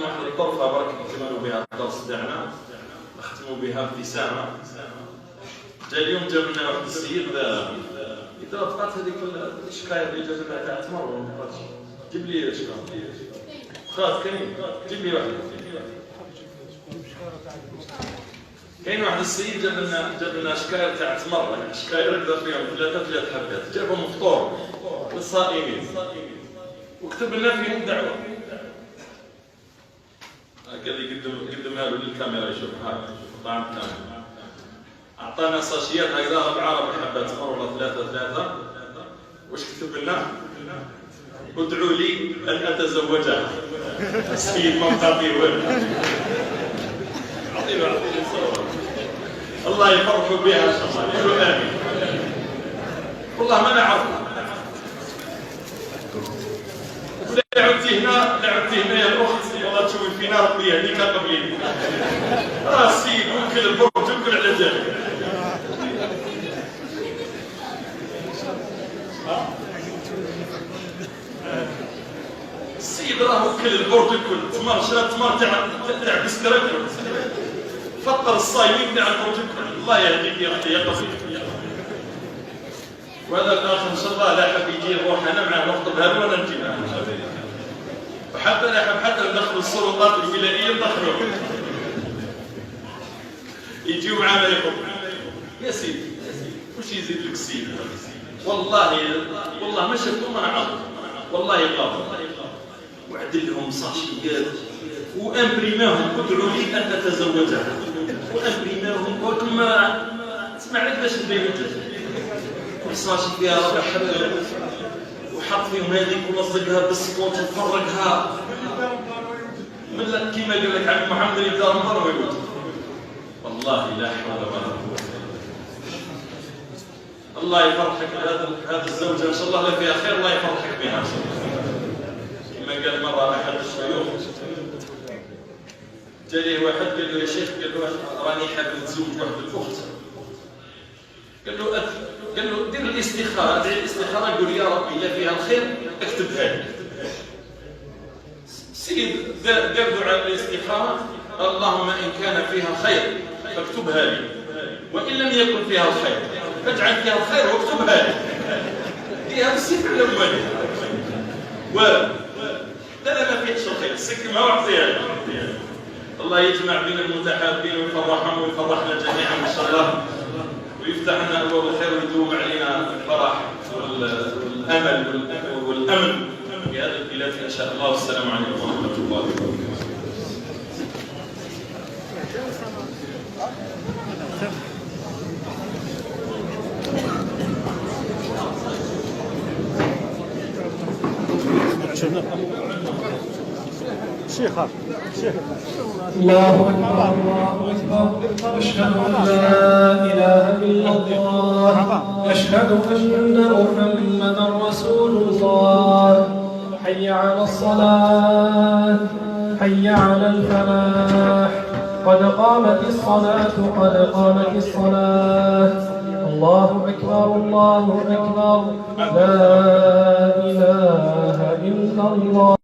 واحد الطرفه برك نكملوا بها الدرس تاعنا، نختموا بها ابتسامه. جا اليوم جاب لنا واحد السيد اذا بقات هذيك الشكايه اللي جات لنا تاع تمر ولا ما بقاتش، جيب لي شكون خلاص كاين، جيب لي واحد. كاين واحد السيد جاب لنا شكاير تاع تمر، شكاير هكذا فيهم ثلاث حبات، جابهم فطور للصائمين وكتب لنا فيهم دعوه. قال لي قدمها له للكاميرا يشوف هاك طعم الكاميرا. اعطانا ساشيات هكذا 4 حبات تمر ولا ثلاثه. واش كتب لنا؟ ادعوا لي ان اتزوجها. السيد ما مقاطي والو. عطينا صور الله يفرحوا بها ان شاء الله. قولوا امين. والله ما نعرف. لا عدتي هنا يا الاخت، والله تشوفي فينا ربي يهديك قبلين. السيد وكل البرد وكل على جالك. السيد راه كل البرد وكل تمر، شرا تمر تاع بسكرات فطر الصايمين تاع البرد وكل. الله يهديك يا اختي يا قصير. وهذا الاخ ان شاء الله لا حب يجي يروح انا معاه نخطبها له وانا نجي معاه. وحتى لا حب حتى ندخلوا السلطات الولائيه ندخلوهم يجيو معنا يقول يا سيدي وش يزيد لك السيد؟ والله ما شفتهم انا عرض والله قابل وعدل لهم صاشيات وامبريماهم ادعوا لي ان اتزوجها وامبريماهم قلت ما تسمع لك باش نبين صاشي فيها 4 حبات وحط فيهم هذيك ولصقها بالسكوت وفرقها من كيما قال لك عبد محمد يبدا المروي. والله لا حول ولا قوه. الله يفرحك هذا الزوجه ان شاء الله لا فيها خير، الله يفرحك بها ان شاء الله. كما قال مره احد الشيوخ جاني واحد قال له يا شيخ، قال له راني حاب نتزوج واحد الاخت، قال له دير الاستخاره، ادعي الاستخاره، قول يا ربي لا فيها الخير اكتبها لي. السيد دار دعاء الاستخاره، اللهم ان كان فيها خير فاكتبها لي وان لم يكن فيها الخير فاجعل فيها الخير واكتبها لي. فيها بالسيف على والد لا ما فيهش الخير، السكمه واعطيها. الله يجمع بين المتحابين ويفرحهم ويفرحنا جميعا ان شاء الله، ويفتح لنا ابواب الخير ويدوم علينا الفرح والامل والامن في هذه البلاد ان شاء الله. والسلام عليكم ورحمه الله وبركاته. الله أكبر الله أكبر. أشهد أن لا إله إلا الله، أشهد أن محمدا رسول الله. حي على الصلاة، حي على الفلاح، قد قامت الصلاة قد قامت الصلاة. الله أكبر الله أكبر. لا إله إلا الله.